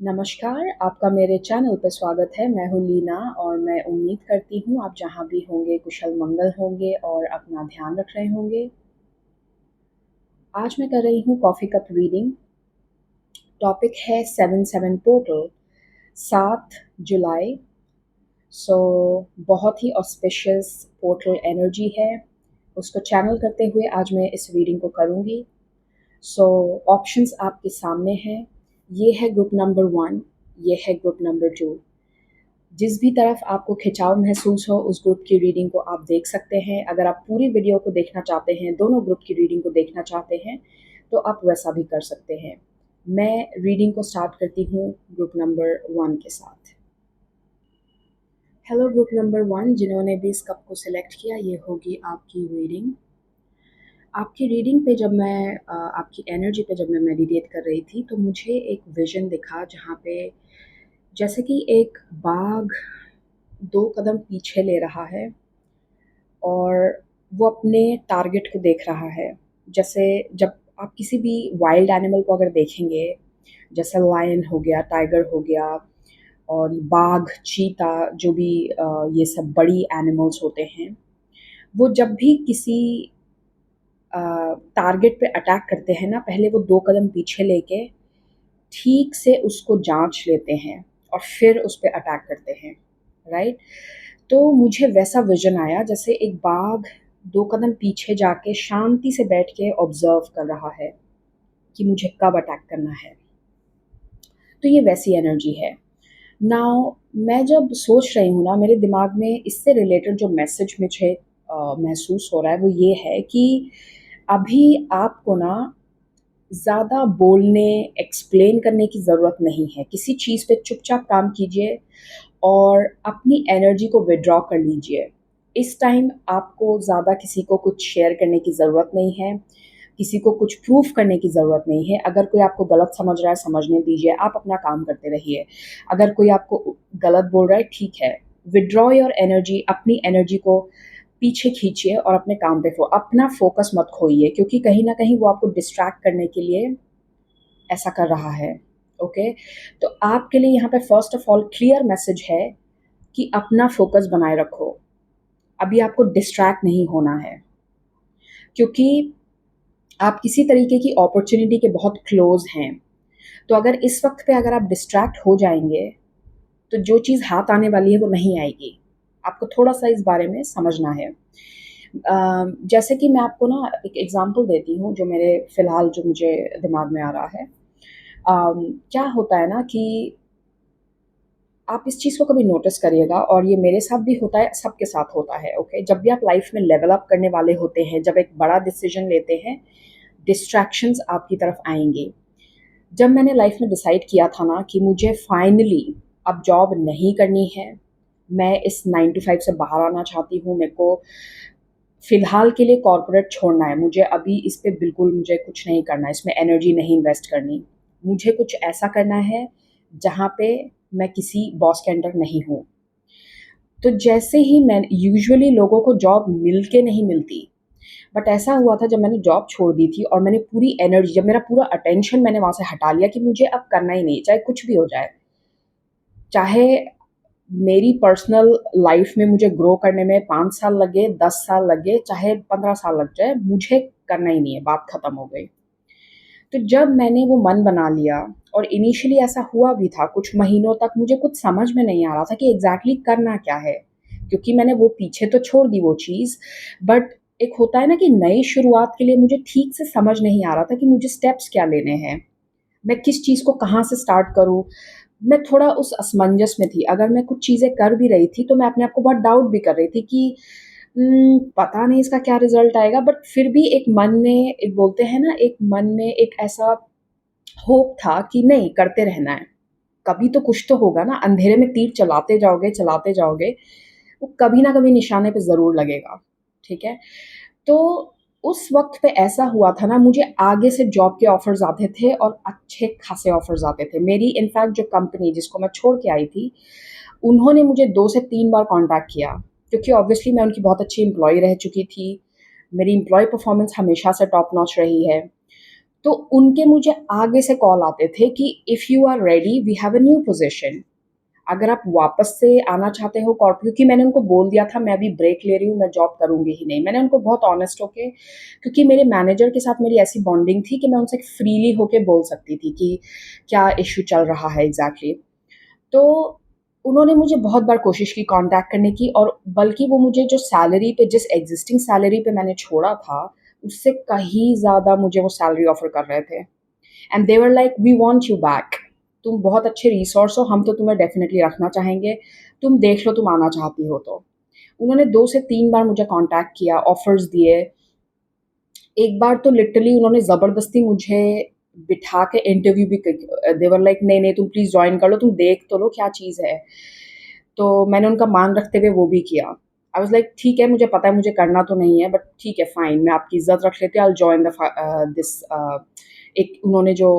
नमस्कार, आपका मेरे चैनल पे स्वागत है। मैं हूँ लीना और मैं उम्मीद करती हूँ आप जहाँ भी होंगे कुशल मंगल होंगे और अपना ध्यान रख रहे होंगे। आज मैं कर रही हूँ कॉफ़ी कप रीडिंग। टॉपिक है 7-7 पोर्टल 7 जुलाई। सो बहुत ही ऑस्पिशियस पोर्टल एनर्जी है। उसको चैनल करते हुए आज मैं इस रीडिंग को करूँगी। सो ऑप्शंस आपके सामने हैं। ये है ग्रुप नंबर 1, ये है ग्रुप नंबर 2। जिस भी तरफ आपको खिंचाव महसूस हो उस ग्रुप की रीडिंग को आप देख सकते हैं। अगर आप पूरी वीडियो को देखना चाहते हैं, दोनों ग्रुप की रीडिंग को देखना चाहते हैं, तो आप वैसा भी कर सकते हैं। मैं रीडिंग को स्टार्ट करती हूँ ग्रुप नंबर 1 के साथ। हेलो ग्रुप नंबर 1, जिन्होंने भी इस कप को सिलेक्ट किया, ये होगी आपकी रीडिंग। आपकी रीडिंग पे जब मैं आपकी एनर्जी पे जब मैं मेडिटेट कर रही थी, तो मुझे एक विज़न दिखा जहाँ पे जैसे कि एक बाघ 2 कदम पीछे ले रहा है और वो अपने टारगेट को देख रहा है। जैसे जब आप किसी भी वाइल्ड एनिमल को अगर देखेंगे, जैसे लायन हो गया, टाइगर हो गया और बाघ, चीता, जो भी ये सब बड़ी एनिमल्स होते हैं, वो जब भी किसी टारगेट पे अटैक करते हैं ना, पहले वो 2 कदम पीछे लेके ठीक से उसको जाँच लेते हैं और फिर उस पे अटैक करते हैं, राइट? तो मुझे वैसा विज़न आया जैसे एक बाघ 2 कदम पीछे जाके शांति से बैठ के ऑब्ज़र्व कर रहा है कि मुझे कब अटैक करना है। तो ये वैसी एनर्जी है। नाउ मैं जब सोच रही हूँ ना, मेरे दिमाग में इससे रिलेटेड जो मैसेज मुझे महसूस हो रहा है वो ये है कि अभी आपको ना ज़्यादा बोलने, एक्सप्लेन करने की ज़रूरत नहीं है। किसी चीज़ पे चुपचाप काम कीजिए और अपनी एनर्जी को विथड्रॉ कर लीजिए। इस टाइम आपको ज़्यादा किसी को कुछ शेयर करने की ज़रूरत नहीं है, किसी को कुछ प्रूफ़ करने की ज़रूरत नहीं है। अगर कोई आपको गलत समझ रहा है, समझने दीजिए, आप अपना काम करते रहिए। अगर कोई आपको गलत बोल रहा है, ठीक है, विथड्रॉ योर एनर्जी, अपनी एनर्जी को पीछे खींचिए और अपने काम पे अपना फ़ोकस मत खोइए, क्योंकि कहीं न कहीं वो आपको डिस्ट्रैक्ट करने के लिए ऐसा कर रहा है, ओके? तो आपके लिए यहाँ पे first of all clear message है कि अपना फ़ोकस बनाए रखो। अभी आपको डिस्ट्रैक्ट नहीं होना है, क्योंकि आप किसी तरीके की अपॉर्च्युनिटी के बहुत क्लोज़ हैं। तो अगर इस वक़्त पे अगर आप डिस्ट्रैक्ट हो जाएँगे, तो जो चीज़ हाथ आने वाली है वो नहीं आएगी। आपको थोड़ा-सा इस बारे में समझना है। जैसे कि मैं आपको ना एक एग्ज़ाम्पल देती हूँ जो मेरे फ़िलहाल जो मुझे दिमाग में आ रहा है। क्या होता है ना कि आप इस चीज़ को कभी नोटिस करिएगा, और ये मेरे साथ भी होता है, सबके साथ होता है, ओके? जब भी आप लाइफ़ में लेवल अप करने वाले होते हैं, जब एक बड़ा डिसीज़न लेते हैं, डिस्ट्रैक्शंस आपकी तरफ आएँगे। जब मैंने लाइफ़ में डिसाइड किया था ना कि मुझे फाइनली अब जॉब नहीं करनी है, मैं इस 9 टू 5 से बाहर आना चाहती हूँ, मेरे को फ़िलहाल के लिए कॉर्पोरेट छोड़ना है, मुझे अभी इस पे बिल्कुल मुझे कुछ नहीं करना है, इसमें एनर्जी नहीं इन्वेस्ट करनी। मुझे कुछ ऐसा करना है जहाँ पे मैं किसी बॉस के अंडर नहीं हूँ। तो जैसे ही मैं यूजुअली लोगों को जॉब मिल के नहीं मिलती, बट ऐसा हुआ था जब मैंने जॉब छोड़ दी थी और मैंने पूरी एनर्जी, जब मेरा पूरा अटेंशन मैंने वहाँ से हटा लिया कि मुझे अब करना ही नहीं, चाहे कुछ भी हो जाए। चाहे मेरी पर्सनल लाइफ़ में मुझे ग्रो करने में 5 साल लगे, 10 साल लगे, चाहे 15 साल लग जाए, मुझे करना ही नहीं है, बात ख़त्म हो गई। तो जब मैंने वो मन बना लिया, और इनिशियली ऐसा हुआ भी था, कुछ महीनों तक मुझे कुछ समझ में नहीं आ रहा था कि एग्ज़ैक्टली करना क्या है, क्योंकि मैंने वो पीछे तो छोड़ दी वो चीज़, बट एक होता है ना कि नई शुरुआत के लिए मुझे ठीक से समझ नहीं आ रहा था कि मुझे स्टेप्स क्या लेने हैं, मैं किस चीज़ को कहाँ से स्टार्ट करूँ? मैं थोड़ा उस असमंजस में थी। अगर मैं कुछ चीज़ें कर भी रही थी, तो मैं अपने आप को बहुत डाउट भी कर रही थी कि पता नहीं इसका क्या रिज़ल्ट आएगा, बट फिर भी एक मन में, एक बोलते हैं ना, एक मन में एक ऐसा होप था कि नहीं, करते रहना है। कभी तो कुछ तो होगा ना, अंधेरे में तीर चलाते जाओगे, वो कभी ना कभी निशाने पे ज़रूर लगेगा, ठीक है? तो उस वक़्त पे ऐसा हुआ था ना, मुझे आगे से जॉब के ऑफ़र्स आते थे और अच्छे खासे ऑफ़र्स आते थे। मेरी इनफैक्ट जो कंपनी जिसको मैं छोड़ के आई थी, उन्होंने मुझे 2 से 3 बार कॉन्टैक्ट किया, क्योंकि ऑब्वियसली मैं उनकी बहुत अच्छी एम्प्लॉयी रह चुकी थी। मेरी एम्प्लॉयी परफ़ॉर्मेंस हमेशा से टॉप नॉच रही है। तो उनके मुझे आगे से कॉल आते थे कि if you are ready we have a new position, अगर आप वापस से आना चाहते हो कॉर्प, क्योंकि मैंने उनको बोल दिया था मैं अभी ब्रेक ले रही हूँ, मैं जॉब करूँगी ही नहीं। मैंने उनको बहुत ऑनेस्ट होके, क्योंकि मेरे मैनेजर के साथ मेरी ऐसी बॉन्डिंग थी कि मैं उनसे फ्रीली होके बोल सकती थी कि क्या इश्यू चल रहा है एग्ज़ैक्टली। तो उन्होंने मुझे बहुत बार कोशिश की कॉन्टैक्ट करने की, और बल्कि वो मुझे जो सैलरी पे, जिस एग्ज़िस्टिंग सैलरी पे मैंने छोड़ा था, उससे कहीं ज़्यादा मुझे वो सैलरी ऑफ़र कर रहे थे। And they were like we want you back, तुम बहुत अच्छे रिसोर्स हो, हम तो तुम्हें डेफिनेटली रखना चाहेंगे, तुम देख लो तुम आना चाहती हो तो। उन्होंने 2 से 3 बार मुझे कॉन्टैक्ट किया, ऑफ़र्स दिए। एक बार तो लिटरली उन्होंने ज़बरदस्ती मुझे बिठा के इंटरव्यू भी दे वर लाइक नहीं, नहीं तुम प्लीज़ जॉइन कर लो, तुम देख तो लो क्या चीज़ है। तो मैंने उनका मान रखते हुए वो भी किया। आई वाज़ लाइक ठीक है, मुझे पता है मुझे करना तो नहीं है, बट ठीक है फाइन, मैं आपकी इज़्ज़त रख लेती हूँ, आई विल जॉइन दिस एक उन्होंने जो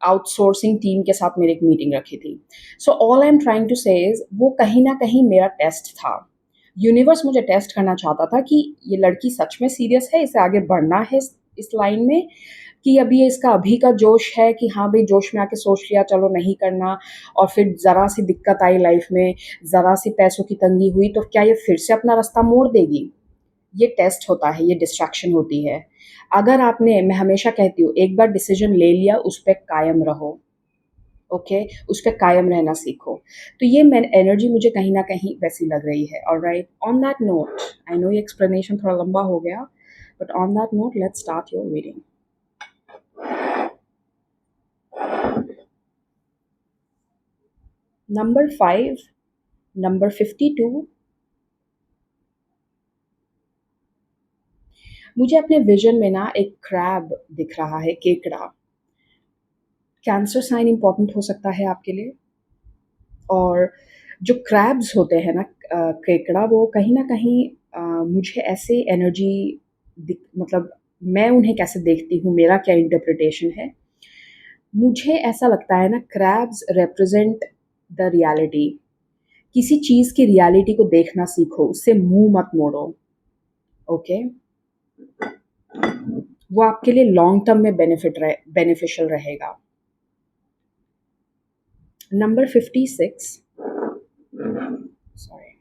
आउटसोर्सिंग टीम के साथ मेरी एक मीटिंग रखी थी। So all I am trying to say is वो कहीं न कहीं मेरा टेस्ट था। यूनिवर्स मुझे टेस्ट करना चाहता था कि ये लड़की सच में सीरियस है, इसे आगे बढ़ना है इस लाइन में, कि अभी ये इसका अभी का जोश है कि हाँ भाई जोश में आके सोच लिया चलो नहीं करना, और फिर ज़रा सी दिक्कत आई लाइफ में, ज़रा सी पैसों की तंगी हुई तो क्या ये फिर से अपना रास्ता मोड़ देगी? ये टेस्ट होता है, ये डिस्ट्रैक्शन होती है। अगर आपने, मैं हमेशा कहती हूँ, एक बार डिसीजन ले लिया उस पे कायम रहो, ओके? उस पे कायम रहना सीखो। तो ये मैं एनर्जी मुझे कहीं न कहीं वैसी लग रही है, alright? On that note, I know ये एक्सप्लेनेशन थोड़ा लंबा हो गया, but on that note let's start your reading. Number 5, number 52, मुझे अपने विज़न में ना एक क्रैब दिख रहा है, केकड़ा। कैंसर साइन इम्पोर्टेंट हो सकता है आपके लिए। और जो क्रैब्स होते हैं ना, केकड़ा, वो कहीं न कहीं मुझे ऐसे एनर्जी मतलब मैं उन्हें कैसे देखती हूँ, मेरा क्या इंटरप्रिटेशन है, मुझे ऐसा लगता है ना क्रैब्स रिप्रेजेंट द रियलिटी। किसी चीज़ की रियलिटी को देखना सीखो, उससे मुँह मत मोड़ो, ओके? वो आपके लिए लॉन्ग टर्म में बेनिफिशियल रहेगा। नंबर 56, सॉरी,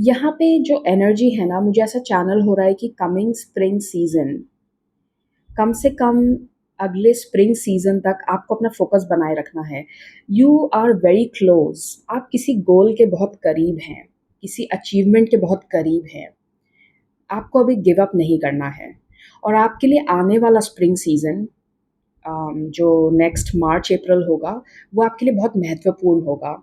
यहाँ पे जो एनर्जी है ना, मुझे ऐसा चैनल हो रहा है कि कमिंग स्प्रिंग सीज़न, कम से कम अगले स्प्रिंग सीज़न तक आपको अपना फ़ोकस बनाए रखना है। यू आर वेरी क्लोज़, आप किसी गोल के बहुत करीब हैं, किसी अचीवमेंट के बहुत करीब हैं। आपको अभी गिव अप नहीं करना है, और आपके लिए आने वाला स्प्रिंग सीज़न, जो नेक्स्ट मार्च अप्रैल होगा, वो आपके लिए बहुत महत्वपूर्ण होगा,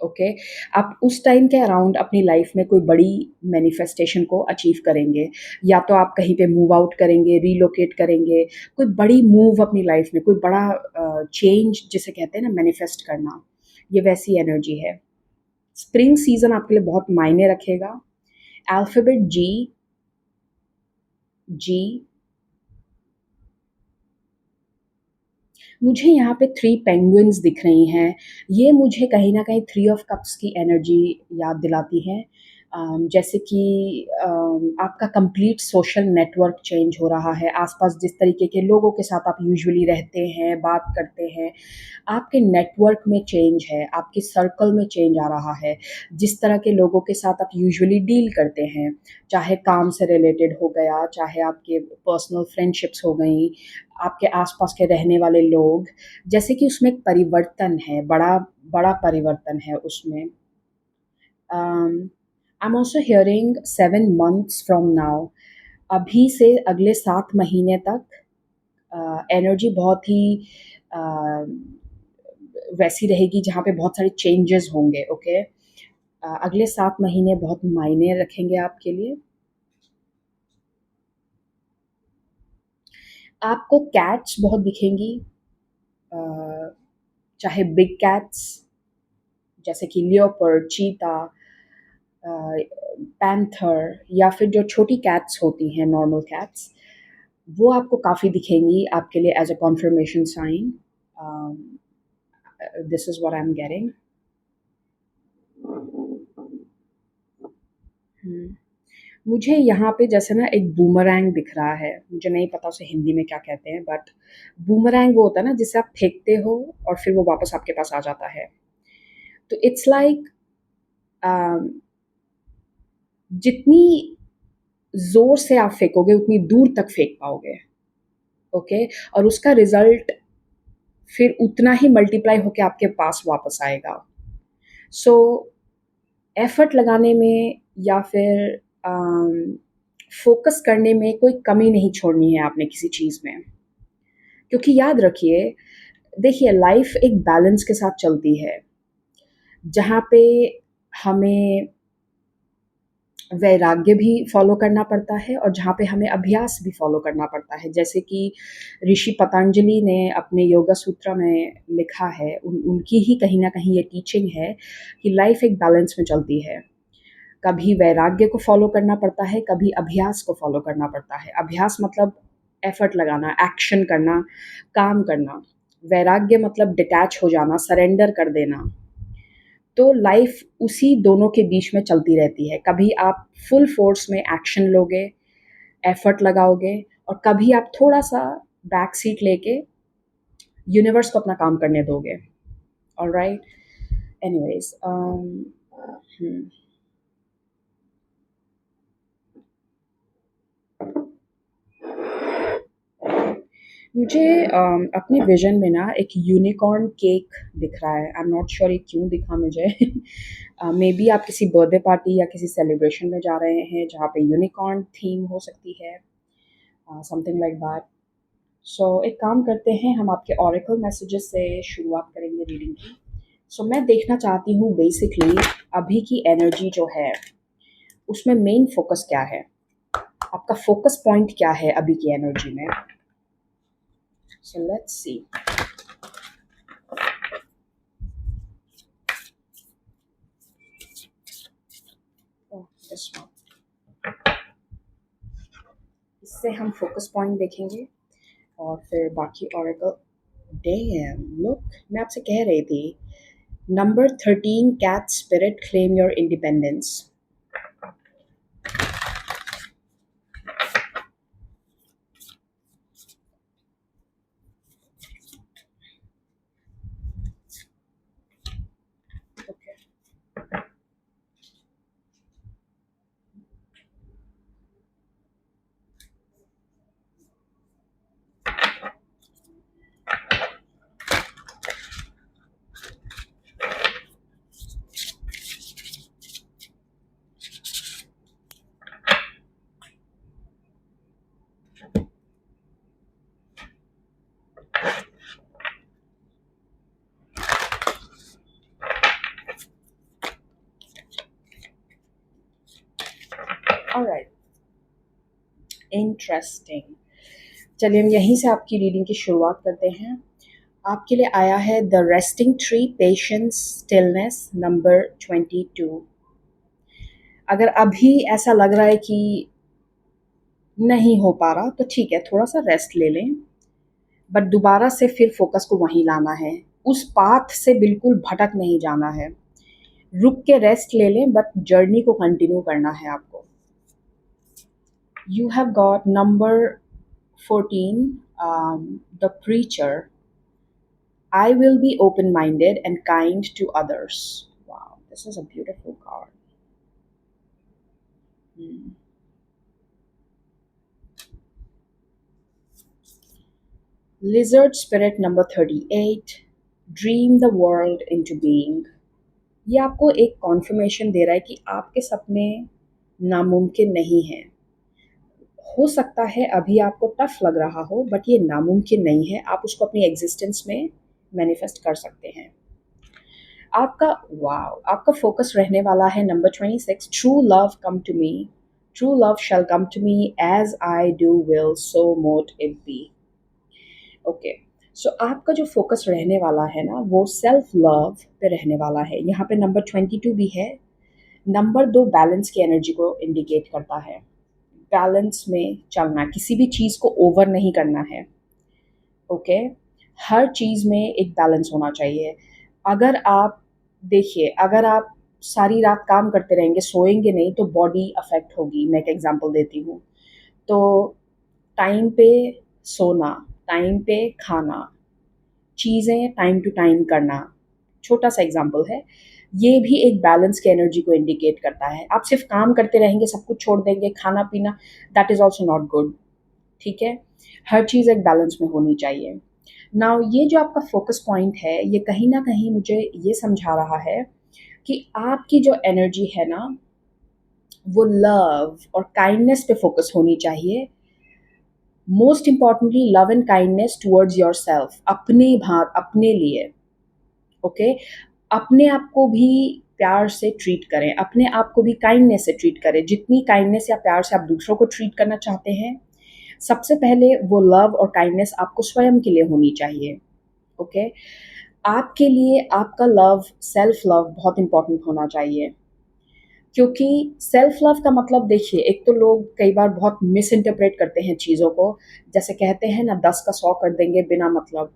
ओके? आप उस टाइम के अराउंड अपनी लाइफ में कोई बड़ी मैनिफेस्टेशन को अचीव करेंगे, या तो आप कहीं पे मूव आउट करेंगे, रिलोकेट करेंगे, कोई बड़ी मूव अपनी लाइफ में, कोई बड़ा चेंज जिसे कहते हैं ना मैनिफेस्ट करना, ये वैसी एनर्जी है। स्प्रिंग सीज़न आपके लिए बहुत मायने रखेगा। अल्फ़ाबेट जी, जी, मुझे यहाँ पे 3 पेंगुइन्स दिख रही हैं। ये मुझे कहीं न कहीं 3 ऑफ कप्स की एनर्जी याद दिलाती है। जैसे कि आपका कंप्लीट सोशल नेटवर्क चेंज हो रहा है। आस-पास जिस तरीके के लोगों के साथ आप यूजुअली रहते हैं, बात करते हैं, आपके नेटवर्क में चेंज है, आपके सर्कल में चेंज आ रहा है। जिस तरह के लोगों के साथ आप यूजुअली डील करते हैं, चाहे काम से रिलेटेड हो गया, चाहे आपके पर्सनल फ्रेंडशिप्स हो गई, आपके आस-पास के रहने वाले लोग, जैसे कि उसमें एक परिवर्तन है, बड़ा बड़ा परिवर्तन है उसमें। I am also hearing 7 months from now, अभी से अगले 7 महीने तक एनर्जी बहुत ही अ, वैसी रहेगी जहाँ पे बहुत सारे चेंजेस होंगे, ओके? अगले 7 महीने बहुत मायने रखेंगे आपके लिए। आपको कैट्स बहुत दिखेंगी, अ, चाहे बिग कैट्स जैसे कि लियोपर्ड, चीता, अ, पैंथर, या फिर जो छोटी कैट्स होती हैं, नॉर्मल कैट्स, वो आपको काफ़ी दिखेंगी आपके लिए as a confirmation sign. This is what I am getting. हुँ। मुझे यहाँ पे जैसे ना एक बूमरैंग दिख रहा है, मुझे नहीं पता उसे हिंदी में क्या कहते हैं, बट बूमरैंग वो होता है ना जिसे आप फेंकते हो और फिर वो वापस आपके पास आ जाता है। तो इट्स लाइक जितनी ज़ोर से आप फेंकोगे उतनी दूर तक फेंक पाओगे, ओके? और उसका रिज़ल्ट फिर उतना ही मल्टीप्लाई होके आपके पास वापस आएगा। सो एफ़र्ट लगाने में या फिर फ़ोकस करने में कोई कमी नहीं छोड़नी है आपने किसी चीज़ में। क्योंकि याद रखिए, देखिए लाइफ़ एक बैलेंस के साथ चलती है, जहाँ पे हमें वैराग्य भी फ़ॉलो करना पड़ता है और जहाँ पे हमें अभ्यास भी फ़ॉलो करना पड़ता है। जैसे कि ऋषि पतंजलि ने अपने योगा सूत्र में लिखा है, उनकी ही कहीं न कहीं ये टीचिंग है कि लाइफ़ एक बैलेंस में चलती है। कभी वैराग्य को फ़ॉलो करना पड़ता है, कभी अभ्यास को फ़ॉलो करना पड़ता है। अभ्यास मतलब एफ़र्ट लगाना, एक्शन करना, काम करना। वैराग्य मतलब डिटैच हो जाना, सरेंडर कर देना। तो लाइफ उसी दोनों के बीच में चलती रहती है। कभी आप फुल फ़ोर्स में एक्शन लोगे, एफ़र्ट लगाओगे और कभी आप थोड़ा-सा बैक सीट लेके यूनिवर्स को अपना काम करने दोगे। ऑलराइट? एनीवेज़ हुँ। मुझे अपने विज़न में ना एक यूनिकॉर्न केक दिख रहा है। आई एम नॉट श्योर ये क्यों दिखा मुझे। मेबी आप किसी बर्थडे पार्टी या किसी सेलिब्रेशन में जा रहे हैं जहाँ पे यूनिकॉर्न थीम हो सकती है, समथिंग लाइक दैट। सो एक काम करते हैं, हम आपके ऑरेकल मैसेजेस से शुरुआत करेंगे रीडिंग की। सो मैं देखना चाहती हूँ बेसिकली अभी की एनर्जी जो है, उसमें मेन फ़ोकस क्या है? आपका फ़ोकस पॉइंट क्या है अभी की एनर्जी में? So let's see. Oh, this one. इससे हम फ़ोकस पॉइंट देखेंगे और फिर बाकी ऑरेकल। डैम! लुक, मैं आपसे कह रही थी, number 13 cat spirit claim your independence. Okay. Alright, interesting. चलिए हम यहीं से आपकी रीडिंग की शुरुआत करते हैं। आपके लिए आया है the resting tree patience stillness number 22। अगर अभी ऐसा लग रहा है कि नहीं हो पा रहा तो ठीक है, थोड़ा सा रेस्ट ले लें, बट दोबारा से फिर फोकस को वहीं लाना है। उस पाथ से बिल्कुल भटक नहीं जाना है। रुक के रेस्ट ले लें, बट जर्नी को कंटिन्यू करना है आपको। You have got number 14, the preacher. I will be open minded and kind to others. Wow, this is a beautiful card. Hmm. Lizard spirit number 38. Dream the world into being. ये आपको एक conformation दे रहा है कि आपके सपने नामुमकिन नहीं हैं। हो सकता है अभी आपको टफ लग रहा हो, बट ये नामुमकिन नहीं है। आप उसको अपनी एग्जिस्टेंस में मैनिफेस्ट कर सकते हैं। आपका वाव! आपका फ़ोकस रहने वाला है number 26, true love come to me, true love shall come to me as I do will so mote it B. Okay, सो आपका जो फ़ोकस रहने वाला है ना, वो सेल्फ लव पे रहने वाला है। यहाँ पे नंबर 22 भी है। नंबर 2 बैलेंस की एनर्जी को इंडिकेट करता है। बैलेंस में चलना, किसी भी चीज़ को ओवर नहीं करना है, ओके? हर चीज़ में एक बैलेंस होना चाहिए। अगर आप देखिए, अगर आप सारी रात काम करते रहेंगे, सोएंगे नहीं, तो बॉडी अफेक्ट होगी। मैं एक एग्जांपल देती हूँ। तो टाइम पे सोना, टाइम पे खाना, चीज़ें टाइम टू टाइम करना, छोटा सा एग्जांपल है, ये भी एक बैलेंस की एनर्जी को इंडिकेट करता है। आप सिर्फ काम करते रहेंगे, सब कुछ छोड़ देंगे, खाना पीना, that is also not good. ठीक है, हर चीज़ एक बैलेंस में होनी चाहिए। नाउ ये जो आपका फोकस पॉइंट है, ये कहीं ना कहीं मुझे ये समझा रहा है कि आपकी जो एनर्जी है ना, वो लव और काइंडनेस पे फोकस होनी चाहिए। Most importantly love and kindness towards your self, अपने भाग, अपने लिए। ओके, अपने आप को भी प्यार से ट्रीट करें, अपने आप को भी काइंडनेस से ट्रीट करें। जितनी काइंडनेस या प्यार से आप दूसरों को ट्रीट करना चाहते हैं, सबसे पहले वो लव और काइंडनेस आपको स्वयं के लिए होनी चाहिए। ओके, आपके लिए आपका लव, सेल्फ लव बहुत इंपॉर्टेंट होना चाहिए। क्योंकि सेल्फ लव का मतलब देखिए, एक तो लोग कई बार बहुत मिस इंटरप्रेट करते हैं चीज़ों को, जैसे कहते हैं ना 10 का 100 कर देंगे बिना मतलब।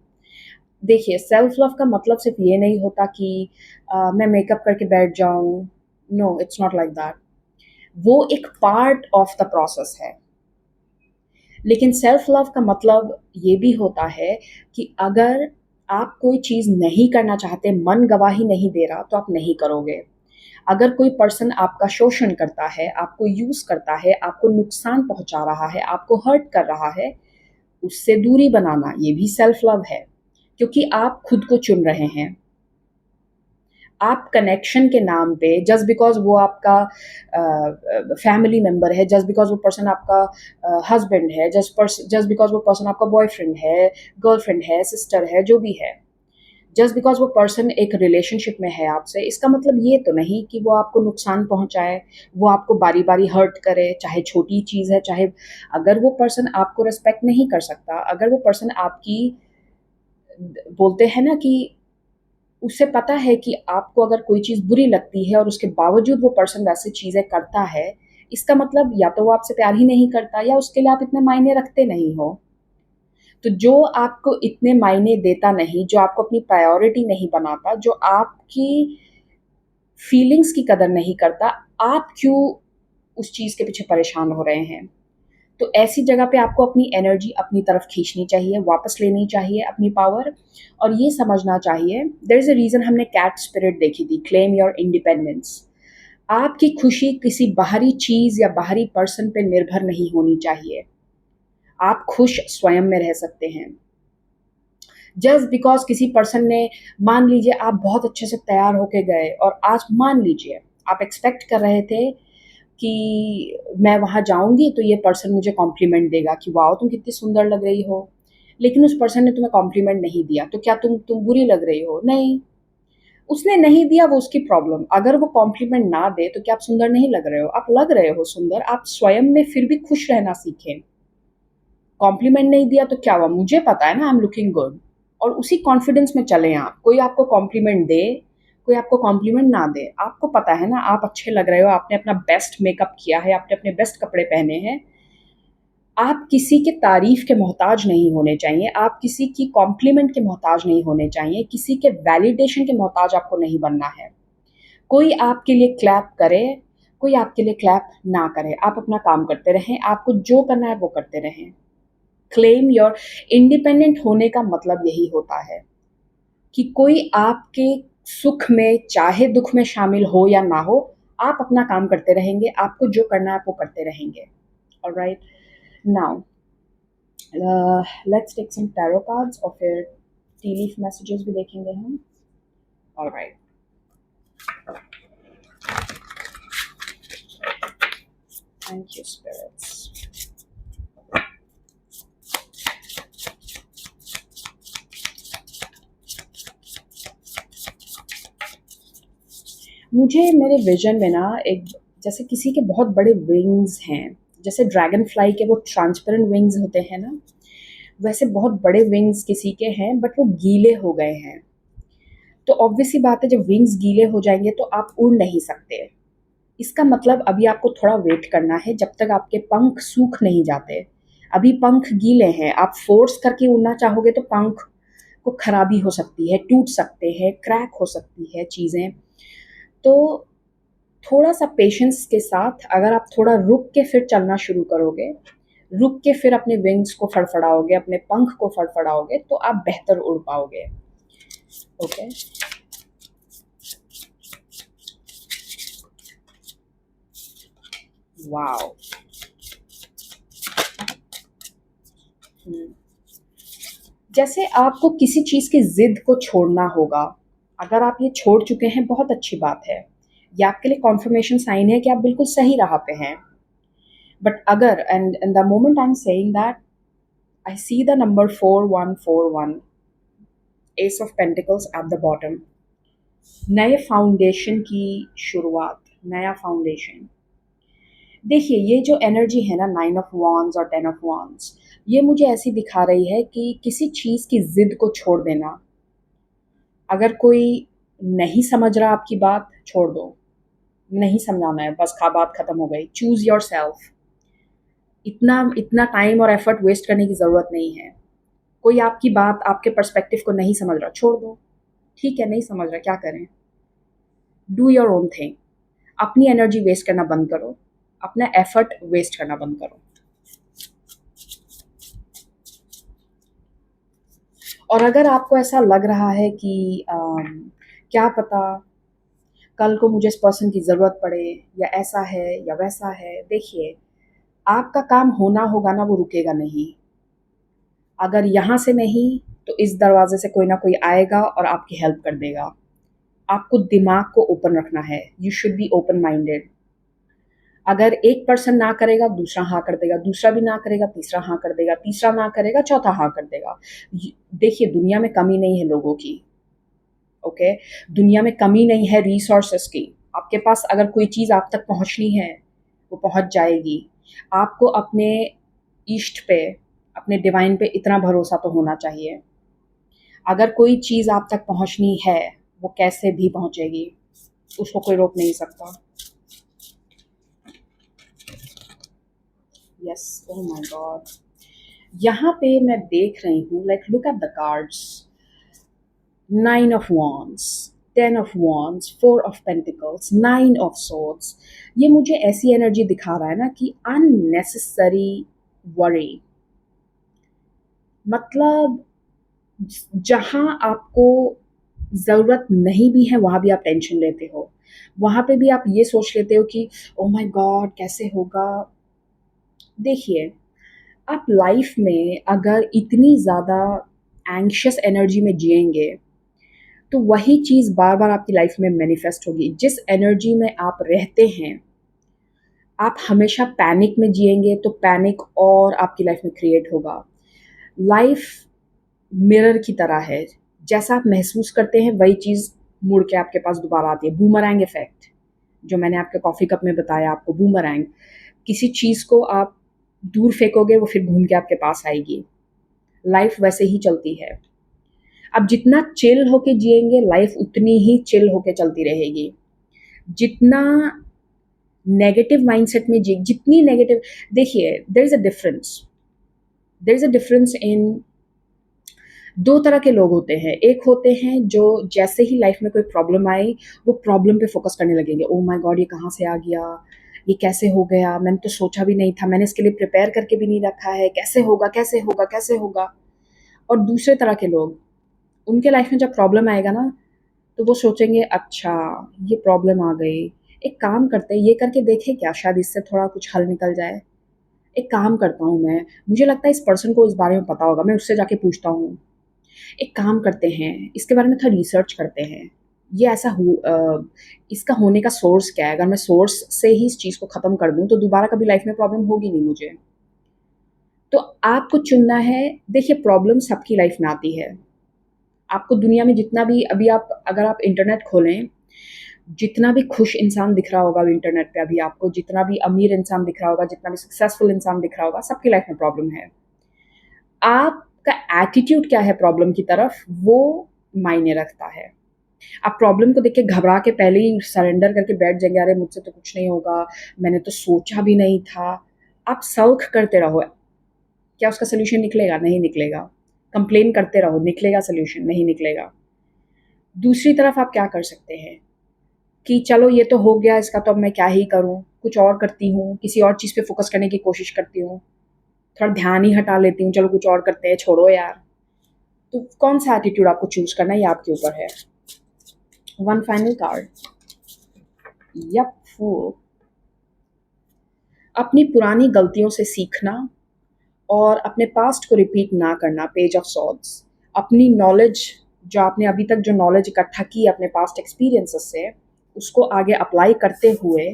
देखिए, सेल्फ लव का मतलब सिर्फ ये नहीं होता कि मैं मेकअप करके बैठ जाऊँ, no it's not like that. वो एक पार्ट ऑफ द प्रोसेस है। लेकिन सेल्फ लव का मतलब ये भी होता है कि अगर आप कोई चीज़ नहीं करना चाहते, मन गवाही नहीं दे रहा, तो आप नहीं करोगे। अगर कोई पर्सन आपका शोषण करता है, आपको यूज़ करता है, आपको नुकसान पहुँचा रहा है, आपको हर्ट कर रहा है, उससे दूरी बनाना, ये भी सेल्फ लव है। क्योंकि आप खुद को चुन रहे हैं। आप कनेक्शन के नाम पे, जस्ट बिकॉज़ वो आपका फैमिली मेंबर है, जस्ट बिकॉज़ वो पर्सन आपका हस्बैंड है, जस्ट बिकॉज़ वो पर्सन आपका बॉयफ्रेंड है, गर्लफ्रेंड है, सिस्टर है, जो भी है, जस्ट बिकॉज़ वो पर्सन एक रिलेशनशिप में है आपसे, इसका मतलब ये तो नहीं कि वो आपको नुकसान पहुँचाए, वो आपको बारी-बारी हर्ट करे, चाहे छोटी चीज़ है, चाहे अगर वो पर्सन आपको रिस्पेक्ट नहीं कर सकता, अगर वो पर्सन आपकी, बोलते हैं ना कि उसे पता है कि आपको अगर कोई चीज़ बुरी लगती है और उसके बावजूद वो पर्सन वैसी चीज़ें करता है, इसका मतलब या तो वो आपसे प्यार ही नहीं करता या उसके लिए आप इतने मायने रखते नहीं हो। तो जो आपको इतने मायने देता नहीं, जो आपको अपनी प्रायोरिटी नहीं बनाता, जो आपकी फीलिंग्स की कदर नहीं करता, आप क्यों उस चीज़ के पीछे परेशान हो रहे हैं? तो ऐसी जगह पे आपको अपनी एनर्जी अपनी तरफ खींचनी चाहिए, वापस लेनी चाहिए अपनी पावर, और ये समझना चाहिए, देयर इज़ अ रीज़न हमने कैट स्पिरिट देखी थी, क्लेम योर इंडिपेंडेंस। आपकी खुशी किसी बाहरी चीज़ या बाहरी पर्सन पे निर्भर नहीं होनी चाहिए। आप खुश स्वयं में रह सकते हैं। जस्ट बिकॉज़ किसी पर्सन ने, मान लीजिए आप बहुत अच्छे से तैयार होके गए और आज मान लीजिए आप एक्सपेक्ट कर रहे थे कि मैं वहाँ जाऊँगी तो ये पर्सन मुझे कॉम्प्लीमेंट देगा कि वाओ तुम कितनी सुंदर लग रही हो। लेकिन उस पर्सन ने तुम्हें कॉम्प्लीमेंट नहीं दिया, तो क्या तुम बुरी लग रही हो? नहीं। उसने नहीं दिया, वो उसकी प्रॉब्लम। अगर वो कॉम्प्लीमेंट ना दे तो क्या आप सुंदर नहीं लग रहे हो? आप लग रहे हो सुंदर, आप स्वयं में फिर भी खुश रहना सीखें। कॉम्प्लीमेंट नहीं दिया तो क्या हुआ? मुझे पता है ना, आई एम लुकिंग गुड, और उसी कॉन्फिडेंस में चलें आप। कोई आपको कॉम्प्लीमेंट दे, कोई आपको कॉम्प्लीमेंट ना दे, आपको पता है ना आप अच्छे लग रहे हो, आपने अपना बेस्ट मेकअप किया है, आपने अपने बेस्ट कपड़े पहने हैं। आप किसी के तारीफ़ के मोहताज नहीं होने चाहिए, आप किसी की कॉम्प्लीमेंट के मोहताज नहीं होने चाहिए, किसी के वैलिडेशन के मोहताज आपको नहीं बनना है। कोई आपके लिए क्लैप करे, कोई आपके लिए क्लैप ना करे, आप अपना काम करते रहें, आपको जो करना है वो करते रहें। क्लेम योर इंडिपेंडेंट होने का मतलब यही होता है कि कोई आपके सुख में चाहे दुख में शामिल हो या ना हो, आप अपना काम करते रहेंगे, आपको जो करना है आप वो करते रहेंगे। Alright, now let's take some tarot cards और फिर टी लीफ मैसेजेस भी देखेंगे हम। Alright, thank you spirits. मुझे मेरे विजन में ना एक, जैसे किसी के बहुत बड़े विंग्स हैं, जैसे ड्रैगन फ्लाई के वो ट्रांसपेरेंट विंग्स होते हैं ना, वैसे बहुत बड़े विंग्स किसी के हैं, बट वो गीले हो गए हैं। तो ऑब्वियस सी बात है, जब विंग्स गीले हो जाएंगे तो आप उड़ नहीं सकते। इसका मतलब अभी आपको थोड़ा वेट करना है, जब तक आपके पंख सूख नहीं जाते। अभी पंख गीले हैं, आप फोर्स करके उड़ना चाहोगे तो पंख को खराबी हो सकती है, टूट सकते हैं, क्रैक हो सकती है चीज़ें। तो थोड़ा सा पेशेंस के साथ अगर आप थोड़ा रुक के फिर चलना शुरू करोगे, रुक के फिर अपने विंग्स को फड़फड़ाओगे, अपने पंख को फड़फड़ाओगे, तो आप बेहतर उड़ पाओगे। ओके। वाओ। जैसे आपको किसी चीज़ की ज़िद को छोड़ना होगा, अगर आप ये छोड़ चुके हैं बहुत अच्छी बात है, ये आपके लिए कॉन्फर्मेशन साइन है कि आप बिल्कुल सही राह पे हैं। बट अगर and the moment I am saying that, I see the number 4141, S of pentacles at the bottom, नए फाउंडेशन की शुरुआत, नया फाउंडेशन। देखिए ये जो एनर्जी है ना, 9 ऑफ वांड्स और 10 ऑफ वांड्स, ये मुझे ऐसी दिखा रही है कि किसी चीज़ की ज़िद को छोड़ देना। अगर कोई नहीं समझ रहा आपकी बात, छोड़ दो, नहीं समझाना है, बस बात खत्म हो गई। Choose yourself. इतना इतना टाइम और एफर्ट वेस्ट करने की ज़रूरत नहीं है। कोई आपकी बात, आपके पर्सपेक्टिव को नहीं समझ रहा, छोड़ दो। ठीक है, नहीं समझ रहा, क्या करें? Do your own thing. अपनी एनर्जी वेस्ट करना बंद करो, अपना एफर्ट वेस्ट करना बंद करो। और अगर आपको ऐसा लग रहा है कि क्या पता कल को मुझे इस पर्सन की ज़रूरत पड़े, या ऐसा है या वैसा है, देखिए आपका काम होना होगा ना, वो रुकेगा नहीं। अगर यहाँ से नहीं तो इस दरवाजे से कोई ना कोई आएगा और आपकी हेल्प कर देगा। आपको दिमाग को ओपन रखना है, you should be open minded. अगर एक पर्सन ना करेगा, दूसरा हाँ कर देगा, दूसरा भी ना करेगा, तीसरा हाँ कर देगा, तीसरा ना करेगा, चौथा हाँ कर देगा। देखिए दुनिया में कमी नहीं है लोगों की। ओके। दुनिया में कमी नहीं है रिसोर्सेस की। आपके पास अगर कोई चीज़ आप तक पहुंचनी है, वो पहुंच जाएगी। आपको अपने ईष्ट पे, अपने डिवाइन पे इतना भरोसा तो होना चाहिए। अगर कोई चीज़ आप तक पहुंचनी है, वो कैसे भी पहुंचेगी, उसको कोई रोक नहीं सकता। Yes, oh my God. यहाँ पे मैं देख रही हूँ, like look at the cards, 9 of wands, 10 of wands, 4 of pentacles, 9 of swords। ये मुझे ऐसी एनर्जी दिखा रहा है ना कि अननेसेसरी वरी, मतलब जहाँ आपको ज़रूरत नहीं भी है वहाँ भी आप टेंशन लेते हो, वहाँ पे भी आप ये सोच लेते हो कि ओ माय गॉड कैसे होगा। देखिए आप लाइफ में अगर इतनी ज़्यादा एंग्शियस एनर्जी में जिएंगे, तो वही चीज़ बार बार आपकी लाइफ में मैनिफेस्ट होगी। जिस एनर्जी में आप रहते हैं, आप हमेशा पैनिक में जिएंगे तो पैनिक और आपकी लाइफ में क्रिएट होगा। लाइफ मिरर की तरह है, जैसा आप महसूस करते हैं वही चीज़ मुड़ के आपके पास दोबारा आती है। बूमरैंग इफेक्ट, जो मैंने आपके कॉफ़ी कप में बताया आपको, बूमरैंग। किसी चीज़ को आप दूर फेंकोगे, वो फिर घूम के आपके पास आएगी। लाइफ वैसे ही चलती है। अब जितना चिल होके जिएंगे, लाइफ उतनी ही चिल होके चलती रहेगी। जितना नेगेटिव माइंडसेट में जी, जितनी नेगेटिव, देखिए there is a difference in, दो तरह के लोग होते हैं। एक होते हैं जो जैसे ही लाइफ में कोई प्रॉब्लम आई, वो प्रॉब्लम पे फोकस करने लगेंगे। ओह माय गॉड ये कहाँ से आ गया, ये कैसे हो गया, मैंने तो सोचा भी नहीं था, मैंने इसके लिए प्रिपेयर करके भी नहीं रखा है, कैसे होगा कैसे होगा कैसे होगा। और दूसरे तरह के लोग, उनके लाइफ में जब प्रॉब्लम आएगा ना, तो वो सोचेंगे अच्छा ये प्रॉब्लम आ गई, एक काम करते हैं, ये करके देखें क्या, शायद इससे थोड़ा कुछ हल निकल जाए। एक काम करता हूँ मैं, मुझे लगता है इस पर्सन को इस बारे में पता होगा, मैं उससे जाके पूछता हूँ। एक काम करते हैं, इसके बारे में थोड़ा रिसर्च करते हैं, ये ऐसा इसका होने का सोर्स क्या है। अगर मैं सोर्स से ही इस चीज़ को ख़त्म कर दूँ, तो दोबारा कभी लाइफ में प्रॉब्लम होगी नहीं मुझे। तो आपको चुनना है। देखिए प्रॉब्लम सबकी लाइफ में आती है। आपको दुनिया में जितना भी, अभी आप अगर आप इंटरनेट खोलें, जितना भी खुश इंसान दिख रहा होगा इंटरनेट पे, अभी आपको जितना भी अमीर इंसान दिख रहा होगा, जितना भी सक्सेसफुल इंसान दिख रहा होगा, सबकी लाइफ में प्रॉब्लम है। आपका एटीट्यूड क्या है प्रॉब्लम की तरफ, वो मायने रखता है। आप प्रॉब्लम को देख के घबरा के पहले ही सरेंडर करके बैठ जाएंगे, अरे मुझसे तो कुछ नहीं होगा, मैंने तो सोचा भी नहीं था। आप सल्क करते रहो, क्या उसका सोल्यूशन निकलेगा? नहीं निकलेगा। कंप्लेन करते रहो, निकलेगा सोल्यूशन? नहीं निकलेगा। दूसरी तरफ आप क्या कर सकते हैं, कि चलो ये तो हो गया, इसका तो अब मैं क्या ही करूँ, कुछ और करती हूँ, किसी और चीज़ पे फ़ोकस करने की कोशिश करती हूँ, थोड़ा ध्यान ही हटा लेती हूँ, चलो कुछ और करते हैं, छोड़ो यार। तो कौन-सा एटीट्यूड आपको चूज़ करना है, ये आपके ऊपर है। One final card. यप, फूल। अपनी पुरानी गलतियों से सीखना और अपने पास्ट को रिपीट ना करना, पेज ऑफ सॉर्ड्स। अपनी नॉलेज, जो आपने अभी तक जो नॉलेज इकट्ठा की अपने पास्ट एक्सपीरियंसेस से, उसको आगे अप्लाई करते हुए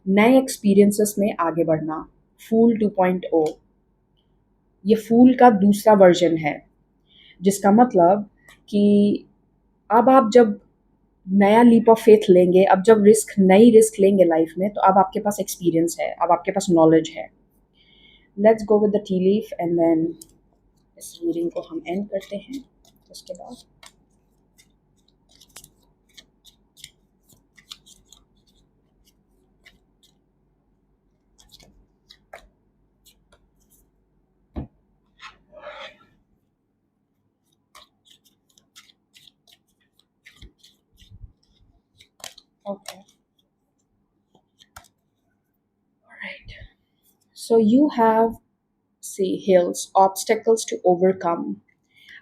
नए एक्सपीरियंसेस में आगे बढ़ना। फूल 2.0, ये फूल का दूसरा वर्जन है, जिसका मतलब कि अब आप जब नया लीप ऑफ फेथ लेंगे, अब जब नई रिस्क लेंगे लाइफ में, तो अब आपके पास एक्सपीरियंस है, अब आपके पास नॉलेज है। Let's go with the tea leaf and then इस रीडिंग को हम एंड करते हैं उसके बाद। Okay, alright. So you have see hills, obstacles to overcome.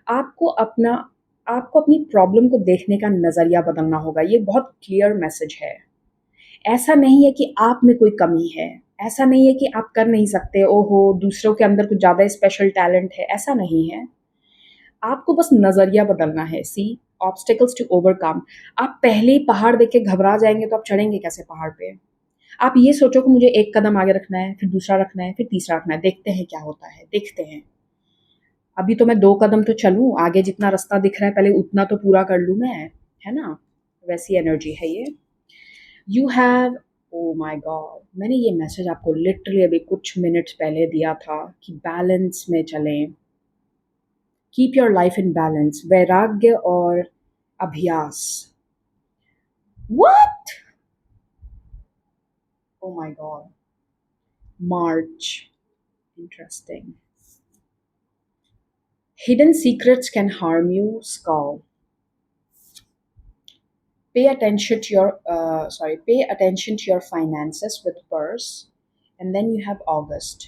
आपको अपना आपको अपनी प्रॉब्लम को देखने का नज़रिया बदलना होगा। ये बहुत क्लियर मैसेज है। ऐसा नहीं है कि आप में कोई कमी है, ऐसा नहीं है कि आप कर नहीं सकते, ओहो दूसरों के अंदर कुछ ज़्यादा स्पेशल टैलेंट है, ऐसा नहीं है। आपको बस नज़रिया बदलना है। सी, ऑब्स्टिकल्स टू ओवरकम। आप पहले ही पहाड़ देख के घबरा जाएंगे तो आप चढ़ेंगे कैसे पहाड़ पे। आप ये सोचो कि मुझे एक कदम आगे रखना है, फिर दूसरा रखना है, फिर तीसरा रखना है, देखते हैं क्या होता है, देखते हैं। अभी तो मैं 2 कदम तो चलूँ, आगे जितना रास्ता दिख रहा है पहले उतना तो पूरा कर लूँ मैं, है ना? वैसी एनर्जी है ये। You have, oh my God! मैंने ये मैसेज आपको लिटरली अभी कुछ मिनट्स पहले दिया था कि बैलेंस में चलें, keep your life in balance, वैराग्य और अभ्यास। What? Oh my God! March, interesting. Hidden secrets can harm you, skull. Pay attention to your finances with purse. And then you have August.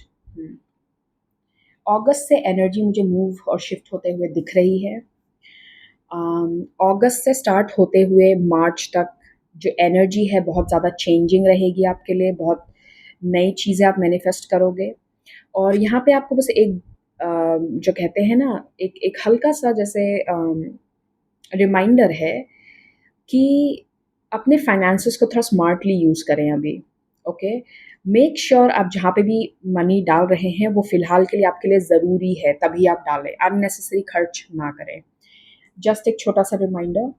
अगस्त से एनर्जी मुझे move और shift होते हुए दिख रही है। अगस्त से स्टार्ट होते हुए मार्च तक जो एनर्जी है बहुत ज़्यादा चेंजिंग रहेगी आपके लिए, बहुत नई चीज़ें आप मैनिफेस्ट करोगे। और यहाँ पे आपको बस एक जो कहते हैं ना, एक एक हल्का सा जैसे रिमाइंडर है कि अपने फाइनेंसेस को थोड़ा स्मार्टली यूज़ करें अभी। ओके, मेक श्योर आप जहाँ पे भी मनी डाल रहे हैं वो फ़िलहाल के लिए आपके लिए ज़रूरी है, तभी आप डालें, अननेसेसरी खर्च ना करें। जस्ट एक छोटा सा रिमाइंडर।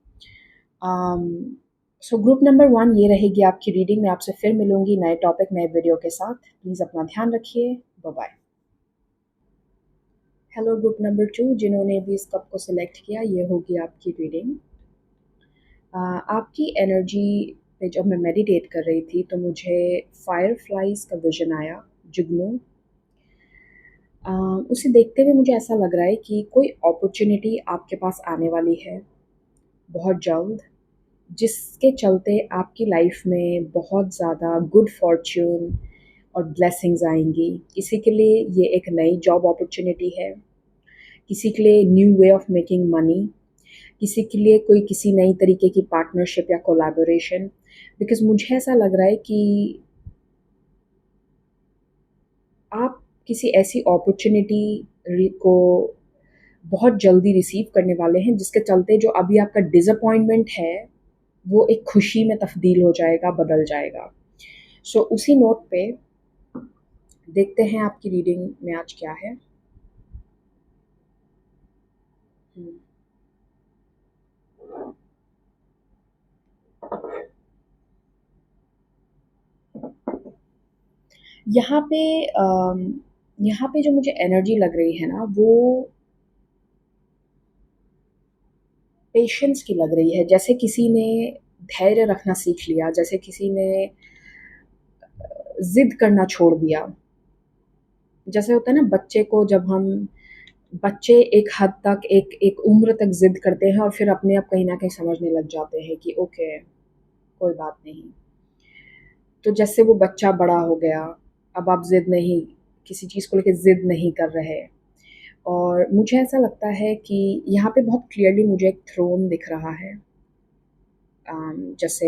सो ग्रुप नंबर 1 ये रहेगी आपकी रीडिंग। मैं आपसे फिर मिलूंगी नए टॉपिक नए वीडियो के साथ। प्लीज़ अपना ध्यान रखिए। Bye bye. Hello group number 2, जिन्होंने भी इस कप को सिलेक्ट किया, ये होगी आपकी रीडिंग। आपकी एनर्जी पे जब मैं मेडिटेट कर रही थी तो मुझे फायरफ्लाइज का विजन आया, जुगनू। उसे देखते हुए मुझे ऐसा लग रहा है कि कोई अपॉर्चुनिटी आपके पास आने वाली है बहुत जल्द, जिसके चलते आपकी लाइफ में बहुत ज़्यादा गुड फॉर्च्यून और ब्लेसिंग्स आएंगी। किसी के लिए ये एक नई जॉब अपॉर्चुनिटी है, किसी के लिए new way of making money, किसी के लिए कोई किसी नई तरीके की पार्टनरशिप या कोलैबोरेशन। बिकॉज़ मुझे ऐसा लग रहा है कि आप किसी ऐसी अपॉर्चुनिटी को बहुत जल्दी रिसीव करने वाले हैं, जिसके चलते जो अभी आपका डिसअपॉइंटमेंट है वो एक खुशी में तब्दील हो जाएगा, बदल जाएगा। सो उसी नोट पे देखते हैं आपकी रीडिंग में आज क्या है। यहाँ पे यहाँ पे जो मुझे एनर्जी लग रही है ना, वो पेशेंस की लग रही है। जैसे किसी ने धैर्य रखना सीख लिया, जैसे किसी ने ज़िद करना छोड़ दिया। जैसे होता है ना, बच्चे एक हद तक, एक उम्र तक ज़िद करते हैं और फिर अपने आप कहीं न कहीं समझने लग जाते हैं कि ओके, कोई बात नहीं। तो जैसे वो बच्चा बड़ा हो गया, अब आप ज़िद नहीं, किसी चीज़ को लेके ज़िद नहीं कर रहे। और मुझे ऐसा लगता है कि यहाँ पे बहुत क्लियरली मुझे एक थ्रोन दिख रहा है। जैसे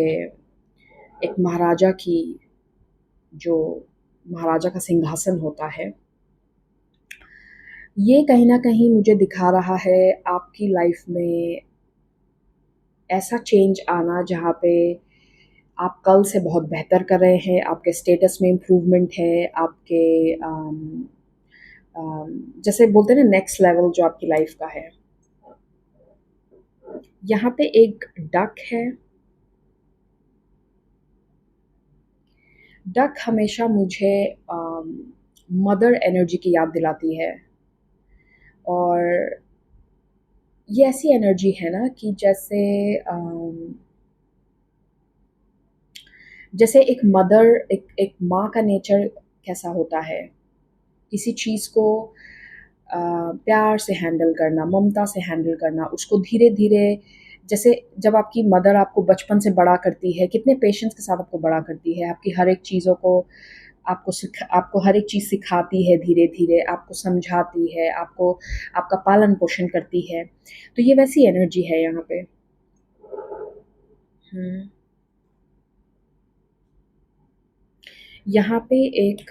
एक महाराजा की, जो महाराजा का सिंहासन होता है, ये कहीं न कहीं मुझे दिखा रहा है आपकी लाइफ़ में ऐसा चेंज आना जहाँ पे आप कल से बहुत बेहतर कर रहे हैं, आपके स्टेटस में इम्प्रूवमेंट है, आपके जैसे बोलते हैं ना नेक्स्ट लेवल जो आपकी लाइफ़ का है। यहाँ पे एक डक है। डक हमेशा मुझे मदर एनर्जी की याद दिलाती है। और ये ऐसी एनर्जी है ना कि जैसे एक मदर, एक माँ का नेचर कैसा होता है, किसी चीज़ को प्यार से हैंडल करना, ममता से हैंडल करना, उसको धीरे-धीरे, जैसे जब आपकी मदर आपको बचपन से बड़ा करती है, कितने पेशेंस के साथ आपको बड़ा करती है, आपकी हर एक चीज़ों को आपको हर एक चीज़ सिखाती है धीरे-धीरे, आपको समझाती है, आपको आपका पालन-पोषण करती है। तो ये वैसी एनर्जी है यहाँ पे। हुँ। यहाँ पे एक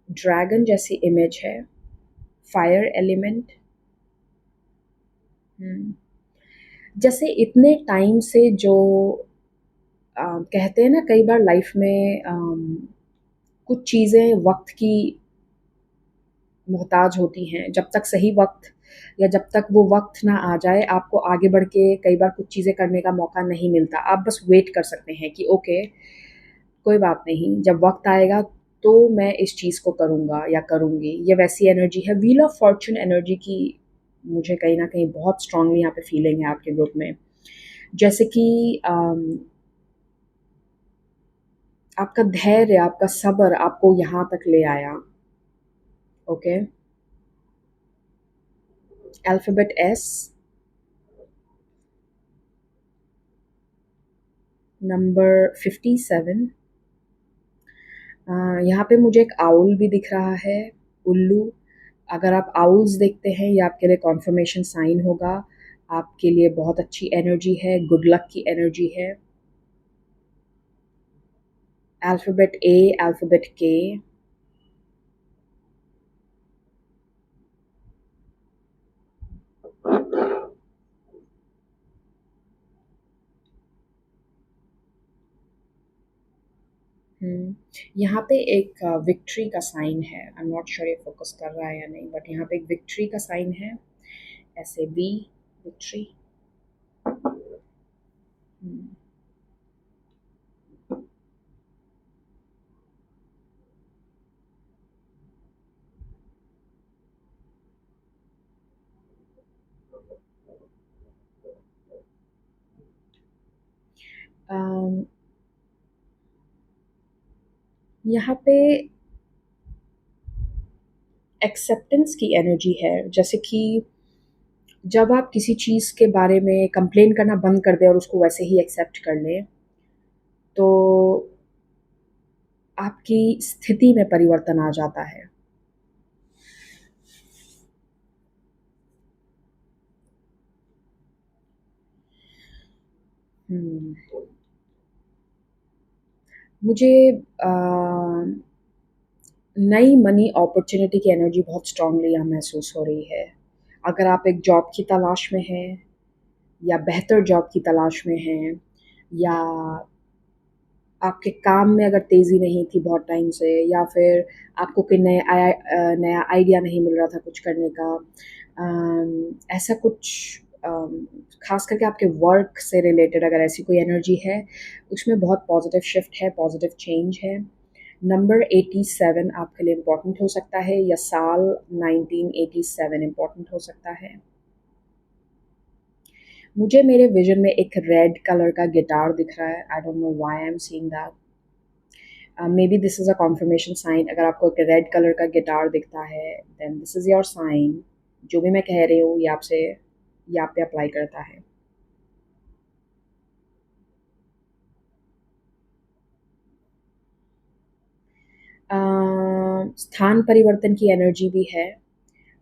ड्रैगन जैसी इमेज है, फायर एलिमेंट। हुँ। जैसे इतने टाइम से जो कहते हैं ना कई बार लाइफ में कुछ चीज़ें वक़्त की मोहताज होती हैं। जब तक सही वक़्त या जब तक वो वक़्त ना आ जाए, आपको आगे बढ़ के कई बार कुछ चीज़ें करने का मौका नहीं मिलता। आप बस वेट कर सकते हैं कि ओके, कोई बात नहीं, जब वक़्त आएगा तो मैं इस चीज़ को करूँगा या करूँगी। ये वैसी एनर्जी है, व्हील ऑफ फॉर्च्यून एनर्जी की मुझे कहीं न कहीं बहुत स्ट्रॉन्गली यहाँ पे फीलिंग है आपके ग्रुप में। जैसे कि आपका धैर्य, आपका सब्र आपको यहाँ तक ले आया, ओके? Alphabet S, number 57। यहाँ पे मुझे एक आउल भी दिख रहा है, उल्लू। अगर आप आउल्स देखते हैं, ये आपके लिए कन्फर्मेशन साइन होगा, आपके लिए बहुत अच्छी एनर्जी है, गुड लक की एनर्जी है। अल्फ़ाबेट ए, अल्फ़ाबेट के। हुँ। यहाँ पे एक विक्ट्री का साइन है, आई एम नॉट श्योर ये फ़ोकस कर रहा है या नहीं, बट यहाँ पे एक विक्ट्री का साइन है, ऐसे वी, विक्ट्री। हुँ। अम, यहाँ पे एक्सेप्टेंस की एनर्जी है, जैसे कि जब आप किसी चीज़ के बारे में कंप्लेन करना बंद कर दें और उसको वैसे ही एक्सेप्ट कर लें, तो आपकी स्थिति में परिवर्तन आ जाता है। हुँ। मुझे अ, नई मनी अपॉर्च्युनिटी की एनर्जी बहुत स्ट्रॉन्गली यहाँ महसूस हो रही है। अगर आप एक जॉब की तलाश में हैं या बेहतर जॉब की तलाश में हैं, या आपके काम में अगर तेज़ी नहीं थी बहुत टाइम से, या फिर आपको कोई नया आइडिया नहीं मिल रहा था कुछ करने का, ऐसा कुछ ख़ास करके आपके वर्क से रिलेटेड अगर ऐसी कोई एनर्जी है, उसमें बहुत पॉज़िटिव शिफ्ट है, पॉज़िटिव चेंज है। नंबर 87 आपके लिए इम्पोर्टेंट हो सकता है, या साल 1987 इम्पोर्टेंट हो सकता है। मुझे मेरे विज़न में एक रेड कलर का गिटार दिख रहा है। I don't know why I am seeing that. Maybe this is a confirmation sign. अगर आपको एक रेड कलर का गिटार दिखता है, then this is your sign. जो भी मैं कह रही हूँ ये आप पे अप्लाई करता है। स्थान परिवर्तन की एनर्जी भी है।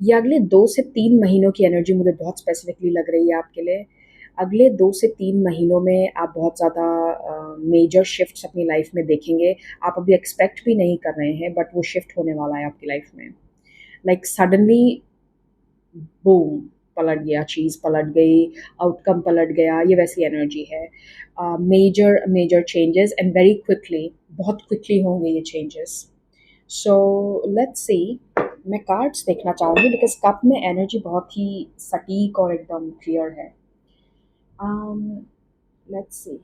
ये अगले 2 से 3 महीनों की एनर्जी मुझे बहुत स्पेसिफिकली लग रही है आपके लिए। अगले 2 से 3 महीनों में आप बहुत ज़्यादा मेजर शिफ्ट्स अपनी लाइफ में देखेंगे। आप अभी एक्सपेक्ट भी नहीं कर रहे हैं बट वो शिफ्ट होने वाला है आपकी लाइफ में। लाइक सडनली बूम, पलट गया, चीज़ पलट गई, आउटकम पलट गया, ये वैसी एनर्जी है। Major major changes and very quickly, बहुत क्विकली होंगे ये चेंजेस। सो लेट्स सी, मैं कार्ड्स देखना चाहूँगी बिकॉज कप में एनर्जी बहुत ही सटीक और एकदम क्लियर है। लेट्स सी,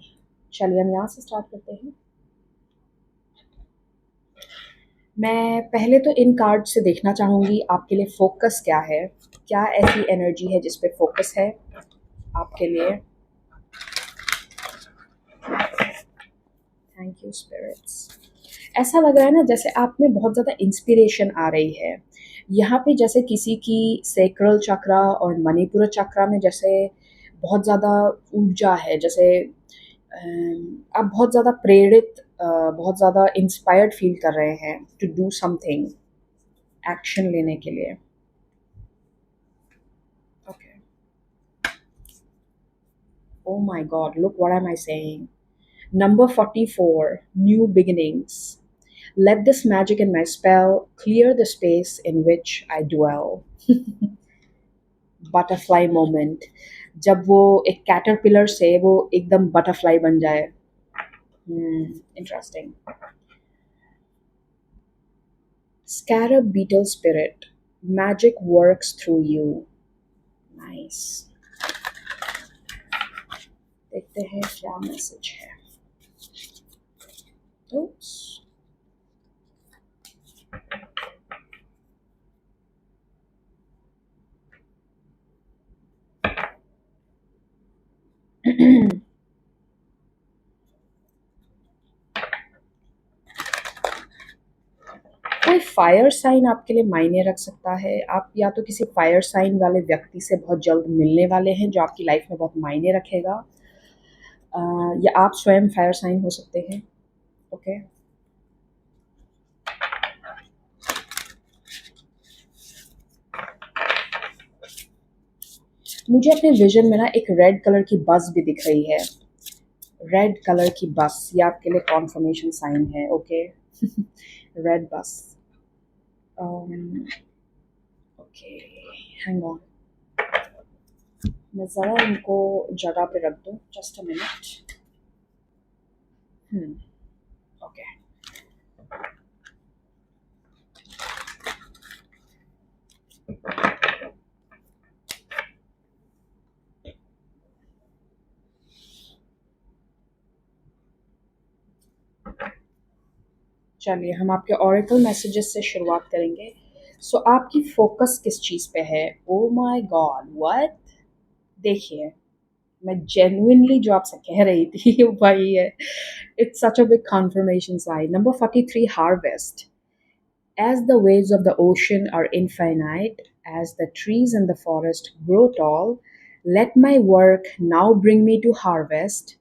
चलिए हम यहाँ से स्टार्ट करते हैं। मैं पहले तो इन कार्ड से देखना चाहूँगी आपके लिए फोकस क्या है, क्या ऐसी एनर्जी है जिस पे फोकस है आपके लिए। Thank you spirits. ऐसा लग रहा है ना जैसे आप में बहुत ज़्यादा इंस्पिरेशन आ रही है। यहाँ पे जैसे किसी की सेक्रल चक्रा और मणिपुर चक्रा में जैसे बहुत ज़्यादा ऊर्जा है, जैसे आप बहुत ज़्यादा प्रेरित, बहुत ज़्यादा इंस्पायर्ड फील कर रहे हैं टू डू समथिंग, एक्शन लेने के लिए। Okay, oh my God, look what am I saying. Number 44, New Beginnings. Let this magic in my spell clear the space in which I dwell. Butterfly moment. जब वो एक caterpillar से वो एकदम butterfly बन जाए। Interesting. Scarab beetle spirit. Magic works through you. Nice. देखते हैं क्या मैसेज है। Oops. कोई फायर साइन आपके लिए मायने रख सकता है। आप या तो किसी फायर साइन वाले व्यक्ति से बहुत जल्द मिलने वाले हैं जो आपकी लाइफ में बहुत मायने रखेगा, या आप स्वयं फायर साइन हो सकते हैं। ओके, मुझे अपने विजन में ना एक रेड कलर की बस भी दिख रही है। रेड कलर की बस, ये आपके लिए कॉन्फर्मेशन साइन है। Okay, red bus. Okay, hang on, मैं ज़रा इनको जगह पे रख दूँ, जस्ट अ मिनट। ओके, चलिए हम आपके ऑरेकल मैसेजेस से शुरुआत करेंगे। सो आपकी फोकस किस चीज़ पे है? Oh my God, what? देखिए, मैं जेन्युइनली जो आपसे कह रही थी वही है। It's such a big confirmation sign. Number 43, harvest. As the waves of the ocean are infinite, as the trees in the forest grow tall, let my work now bring me to harvest.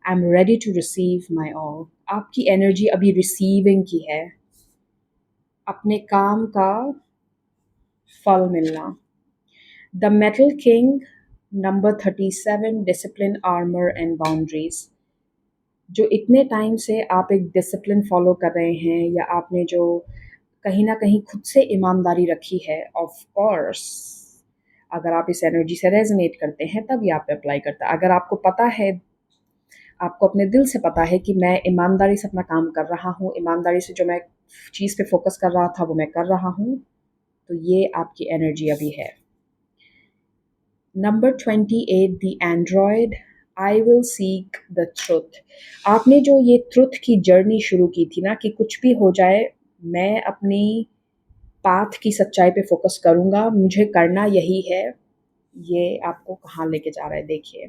I'm ready to receive my all. आपकी energy अभी receiving की है, अपने काम का फल मिलना। The metal king, number 37, discipline, armour and boundaries. जो इतने टाइम से आप एक डिसिप्लिन फॉलो कर रहे हैं या आपने जो कहीं ना कहीं खुद से ईमानदारी रखी है, ऑफ कोर्स अगर आप इस एनर्जी से रेजोनेट करते हैं तब ये आप पे अप्लाई करता है। अगर आपको पता है, आपको अपने दिल से पता है कि मैं ईमानदारी से अपना काम कर रहा हूँ, ईमानदारी से जो मैं चीज़ पे फोकस कर रहा था वो मैं कर रहा हूँ, तो ये आपकी एनर्जी अभी है। Number 28, the Android. I will seek the truth. आपने जो ये ट्रुथ की जर्नी शुरू की थी ना कि कुछ भी हो जाए मैं अपनी पाथ की सच्चाई पे फोकस करूँगा, मुझे करना यही है, ये आपको कहाँ लेके जा रहा है देखिए।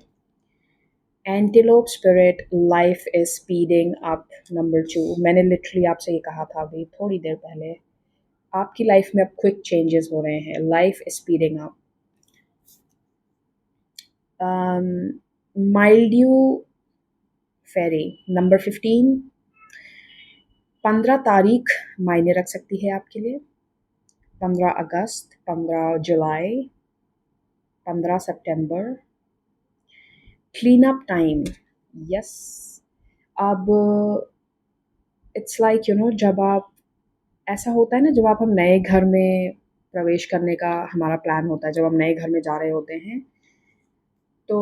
Antelope spirit, life is speeding up. Number 2, मैंने लिटरली आपसे ये कहा था अभी थोड़ी देर पहले, आपकी लाइफ में अब क्विक चेंजेस हो रहे हैं, life is speeding up. Mildew fairy, number 15, 15 तारीख मायने रख सकती है आपके लिए। 15 अगस्त, 15 जुलाई, 15 सितंबर। Clean up time. यस। अब इट्स लाइक जब आप, ऐसा होता है ना, जब हम नए घर में प्रवेश करने का हमारा प्लान होता है, जब हम नए घर में जा रहे होते हैं, तो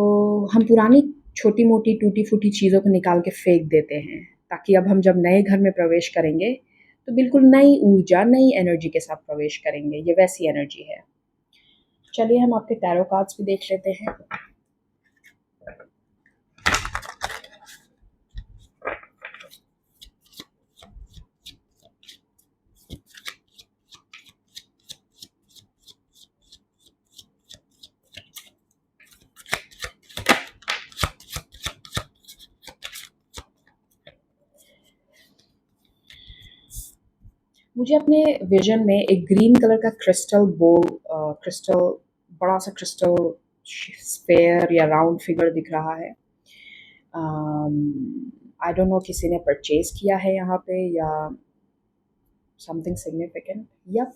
हम पुरानी छोटी-मोटी टूटी-फूटी चीज़ों को निकाल के फेंक देते हैं, ताकि अब हम जब नए घर में प्रवेश करेंगे, तो बिल्कुल नई ऊर्जा, नई एनर्जी के साथ प्रवेश करेंगे। ये वैसी एनर्जी है। चलिए हम आपके टैरो कार्ड्स भी देख लेते हैं। मुझे अपने विज़न में एक ग्रीन कलर का क्रिस्टल बोल, क्रिस्टल, बड़ा सा क्रिस्टल स्फेयर या राउंड फिगर दिख रहा है। आई डोंट नो किसी ने परचेज किया है यहाँ पे या समथिंग सिग्निफिकेंट। यप,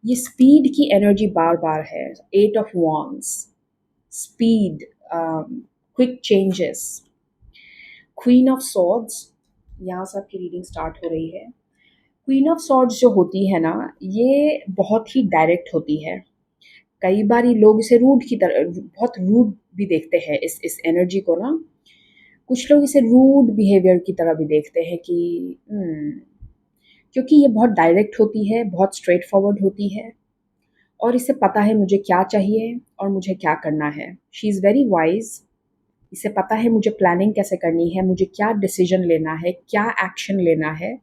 ये स्पीड की एनर्जी बार बार है। 8 of wands, speed, quick changes. Queen of swords, यहाँ से आपकी रीडिंग स्टार्ट हो रही है। क्वीन ऑफ सॉर्ड्स जो होती है ना, ये बहुत ही डायरेक्ट होती है। कई बारी लोग इसे रूड की तरह, बहुत रूड भी देखते हैं इस एनर्जी को ना। कुछ लोग इसे रूड बिहेवियर की तरह भी देखते हैं कि क्योंकि ये बहुत डायरेक्ट होती है, बहुत स्ट्रेट फॉरवर्ड होती है, और इसे पता है मुझे क्या चाहिए और मुझे क्या करना है। She is very wise. इसे पता है मुझे प्लानिंग कैसे करनी है, मुझे क्या डिसीजन लेना है, क्या एक्शन लेना है,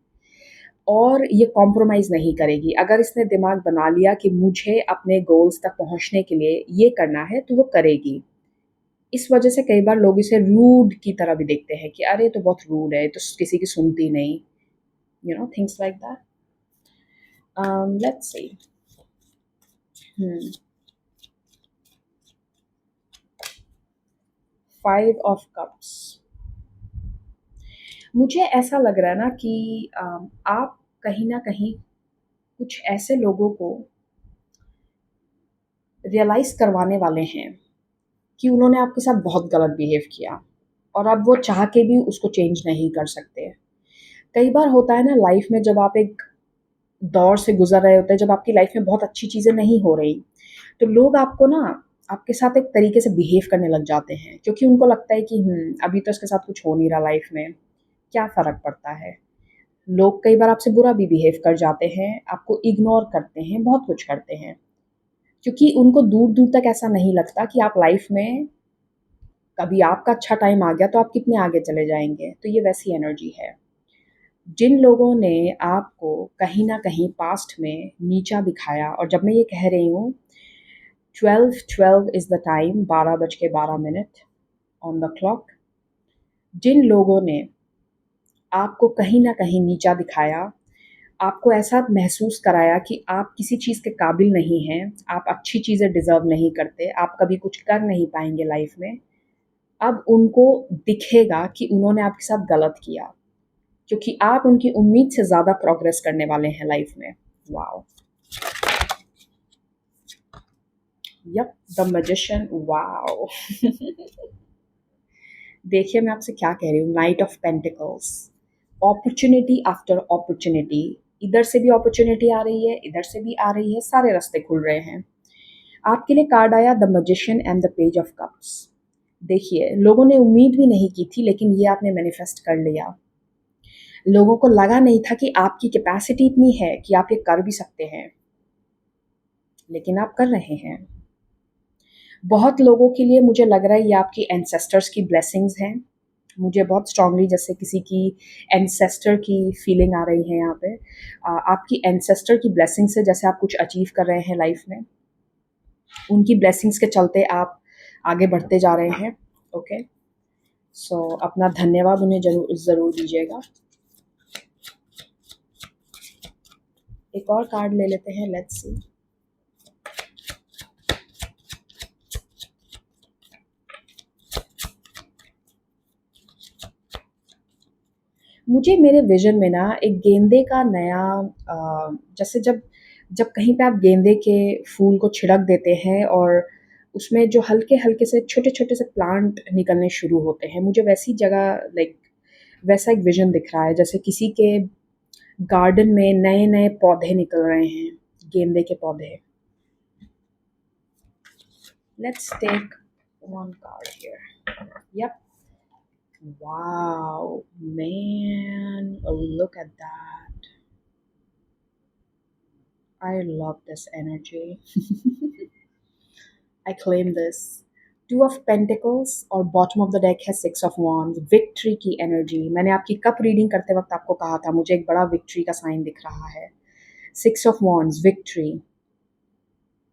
और ये कॉम्प्रोमाइज़ नहीं करेगी। अगर इसने दिमाग बना लिया कि मुझे अपने गोल्स तक पहुँचने के लिए ये करना है, तो वो करेगी। इस वजह से कई बार लोग इसे रूड की तरह भी देखते हैं कि अरे, ये तो बहुत रूड है, ये तो किसी की सुनती नहीं, things like that. Let's see. hmm 5 of cups. मुझे ऐसा लग रहा है ना कि आप कहीं न कहीं कुछ ऐसे लोगों को रियलाइज़ करवाने वाले हैं कि उन्होंने आपके साथ बहुत गलत बिहेव किया, और अब वो चाह के भी उसको चेंज नहीं कर सकते। कई बार होता है ना लाइफ में, जब आप एक दौर से गुज़र रहे होते हैं, जब आपकी लाइफ में बहुत अच्छी चीज़ें नहीं हो रही, तो लोग आपको ना आपके साथ एक तरीके से बिहेव करने लग जाते हैं, क्योंकि उनको लगता है कि अभी तो इसके साथ कुछ हो नहीं रहा लाइफ में, क्या फ़र्क पड़ता है। लोग कई बार आपसे बुरा भी बिहेव कर जाते हैं, आपको इग्नोर करते हैं, बहुत कुछ करते हैं, क्योंकि उनको दूर-दूर तक ऐसा नहीं लगता कि आप लाइफ में कभी आपका अच्छा टाइम आ गया तो आप कितने आगे चले जाएँगे। तो ये वैसी एनर्जी है। जिन लोगों ने आपको कहीं न कहीं पास्ट में नीचा दिखाया, और जब मैं ये कह रही हूँ, 12:12 is the time, 12:12 on the clock. जिन लोगों ने आपको कहीं न कहीं नीचा दिखाया, आपको ऐसा महसूस कराया कि आप किसी चीज़ के काबिल नहीं हैं, आप अच्छी चीज़ें डिज़र्व नहीं करते, आप कभी कुछ कर नहीं पाएँगे लाइफ में, अब उनको दिखेगा कि उन्होंने आपके साथ गलत किया, क्योंकि आप उनकी उम्मीद से ज़्यादा प्रोग्रेस करने वाले हैं लाइफ में। Wow! Yup, the magician. Wow! देखिए मैं आपसे क्या कह रही हूँ, knight of pentacles. Opportunity after opportunity, इधर से भी अपॉर्च्युनिटी आ रही है, इधर से भी आ रही है, सारे रास्ते खुल रहे हैं। आपके लिए कार्ड आया the magician and the page of cups. देखिए, लोगों ने उम्मीद भी नहीं की थी, लेकिन ये आपने मैनिफेस्ट कर लिया। लोगों को लगा नहीं था कि आपकी कैपेसिटी इतनी है कि आप ये कर भी सकते हैं, लेकिन आप कर रहे हैं। बहुत लोगों के लिए मुझे लग रहा है ये आपकी एंसेस्टर्स की ब्लेसिंग्स हैं। मुझे बहुत स्ट्रांगली जैसे किसी की एंसेस्टर की फीलिंग आ रही है यहाँ पे। आपकी एंसेस्टर की ब्लेसिंग से जैसे आप कुछ अचीव कर रहे हैं लाइफ में, उनकी ब्लेसिंग्स के चलते आप आगे बढ़ते जा रहे हैं। ओके, सो अपना धन्यवाद उन्हें ज़रूर दीजिएगा। एक और कार्ड ले लेते हैं, लेट्स सी। मुझे मेरे विज़न में ना एक गेंदे का नया जैसे जब जब कहीं पे आप गेंदे के फूल को छिड़क देते हैं और उसमें जो हल्के-हल्के से छोटे-छोटे से प्लांट निकलने शुरू होते हैं, मुझे वैसी जगह लाइक वैसा एक विज़न दिख रहा है जैसे किसी के गार्डन में नए-नए पौधे निकल रहे हैं, गेंदे के पौधे। Let's take one card here. Yup, wow, man, look at that. I love this energy. I claim this. Two of Pentacles और bottom of the deck है Six of Wands. Victory की energy. मैंने आपकी कप रीडिंग करते वक्त आपको कहा था मुझे एक बड़ा victory का साइन दिख रहा है. Six of Wands, victory.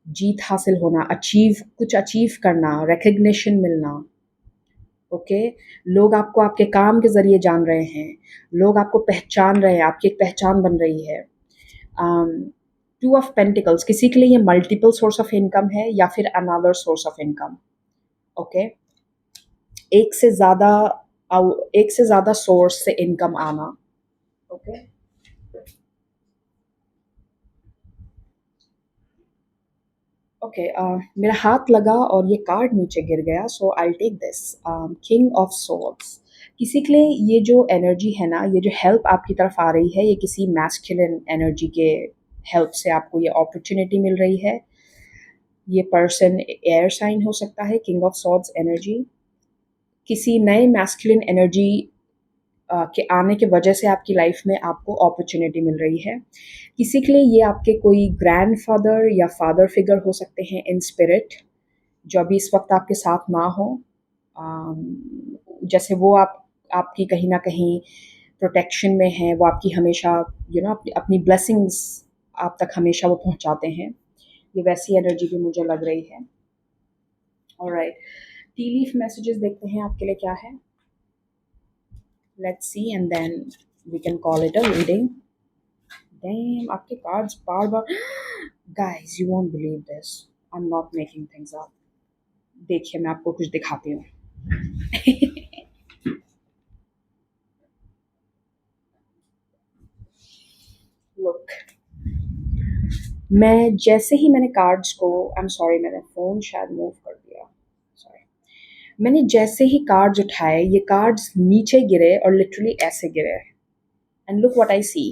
जीत हासिल होना, कुछ अचीव करना, recognition मिलना. ओके, लोग आपको आपके काम के ज़रिए जान रहे हैं, लोग आपको पहचान रहे हैं, आपकी एक पहचान बन रही है. टू ऑफ पेंटिकल्स किसी के लिए ये मल्टीपल सोर्स ऑफ इनकम है या फिर another source of income. Okay, एक से ज़्यादा एक से ज़्यादा सोर्स से इनकम आना. ओके, ओके, मेरा हाथ लगा और ये कार्ड नीचे गिर गया, so I take this. King of swords. किसी के लिए ये जो एनर्जी है ना, ये जो हेल्प आपकी तरफ आ रही है, ये किसी मैस्कुलिन एनर्जी के हेल्प से आपको ये अपॉर्चुनिटी मिल रही है. ये पर्सन एयर साइन हो सकता है. किंग ऑफ सॉर्ड्स एनर्जी किसी नए मैस्कुलिन एनर्जी के आने की वजह से आपकी लाइफ में आपको अपॉर्चुनिटी मिल रही है. किसी के लिए ये आपके कोई ग्रैंडफादर या फादर फिगर हो सकते हैं इन स्पिरिट, जो अभी इस वक्त आपके साथ ना हो. जैसे वो आपकी कहीं ना कहीं प्रोटेक्शन में है, वो आपकी हमेशा अपनी अपनी ब्लेसिंग्स आप तक हमेशा वो पहुंचाते हैं. ये वैसी एनर्जी भी मुझे लग रही है. ऑलराइट, टी लीफ मैसेजेस देखते हैं आपके लिए क्या है. Let's see and then we can call it a reading. Damn, आपके कार्ड्स बार बार guys, you won't believe this, I am not making things up. देखिए मैं आपको कुछ दिखाती हूँ. लुक, मैं जैसे ही मैंने कार्ड्स को, आई एम सॉरी मैंने फ़ोन शायद मूव कर दिया, सॉरी. मैंने जैसे ही कार्ड्स उठाए, ये कार्ड्स नीचे गिरे और लिटरली ऐसे गिरे. And look what I see.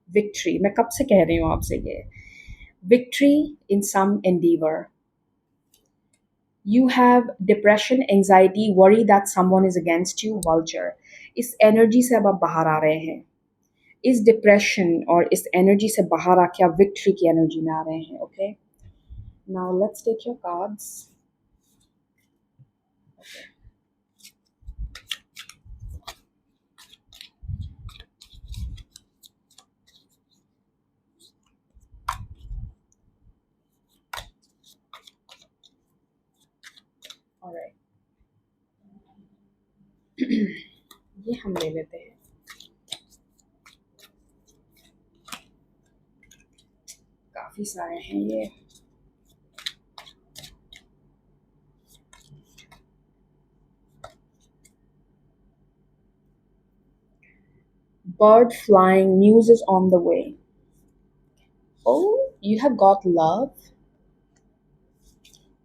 Victory. मैं कब से कह रही हूँ आपसे ये. Victory in some endeavour. You have depression, anxiety, worry that someone is against you, vulture. इस एनर्जी से अब आप बाहर आ रहे हैं. इस डिप्रेशन और इस एनर्जी से बाहर आके आप विक्ट्री की एनर्जी में आ रहे हैं. Okay, now let's take your cards. Alright, ये हम ले लेते हैं. काफी सारे हैं ये. Bird flying, news is on the way. Oh, you have got love.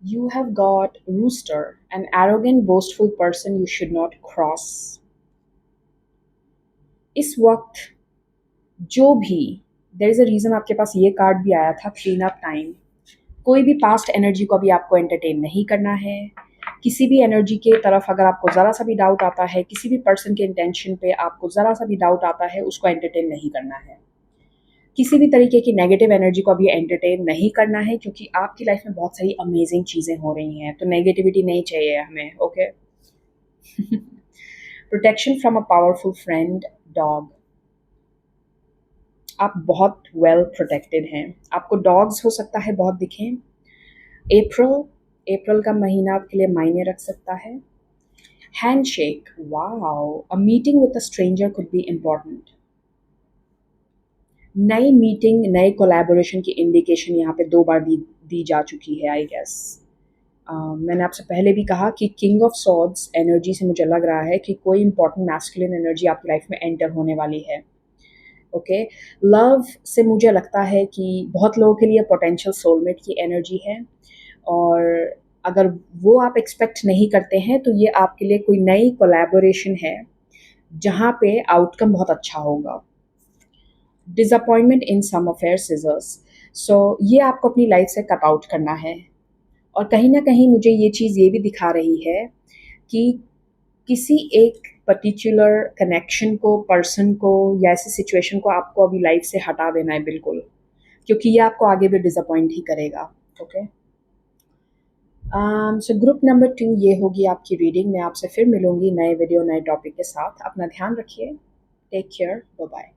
You have got rooster, an arrogant, boastful person you should not cross. इस वक्त जो भी, देयर इज़ अ रीज़न आपके पास ये कार्ड भी आया था, क्लीन अप टाइम. कोई भी पास्ट एनर्जी को अभी आपको एंटरटेन नहीं करना है. किसी भी एनर्जी के तरफ अगर आपको ज़रा सा भी डाउट आता है, किसी भी पर्सन के इंटेंशन पे आपको ज़रा सा भी डाउट आता है, उसको एंटरटेन नहीं करना है. किसी भी तरीके की नेगेटिव एनर्जी को अभी एंटरटेन नहीं करना है, क्योंकि आपकी लाइफ में बहुत सारी अमेजिंग चीज़ें हो रही हैं. तो नेगेटिविटी नहीं चाहिए हमें. Okay. Protection from a powerful friend, dog. आप बहुत वेल प्रोटेक्टेड हैं. आपको डॉग्स हो सकता है बहुत दिखें. अप्रैल का महीना आपके लिए मायने रख सकता है. Handshake, wow, a meeting with a stranger could be important. नई मीटिंग, नए कोलैबोरेशन की इंडिकेशन यहाँ पे 2 बार दी जा चुकी है, आई गेस. मैंने आपसे पहले भी कहा कि किंग ऑफ सॉर्ड्स एनर्जी से मुझे लग रहा है कि कोई इंपॉर्टेंट मैस्कुलिन एनर्जी आपकी लाइफ में एंटर होने वाली है। ओके, लव से मुझे लगता है कि बहुत लोगों के लिए पोटेंशियल सोलमेट की एनर्जी है, और अगर वो आप एक्सपेक्ट नहीं करते हैं तो ये आपके लिए कोई नई कोलैबोरेशन है जहाँ पे आउटकम बहुत अच्छा होगा। डिसअपॉइंटमेंट इन सम अफेयर सिजर्स, सो ये आपको अपनी लाइफ से कट आउट करना है। और कहीं ना कहीं मुझे ये चीज़ ये भी दिखा रही है कि किसी एक पर्टिकुलर कनेक्शन को, पर्सन को या ऐसी सिचुएशन को आपको अभी लाइफ से हटा देना है बिल्कुल, क्योंकि ये आपको आगे भी डिसअपॉइंट ही करेगा। ओके, सो ग्रुप नंबर 2 ये होगी आपकी रीडिंग। मैं आपसे फिर मिलूंगी नए वीडियो नए टॉपिक के साथ। अपना ध्यान रखिए। Take care, bye bye.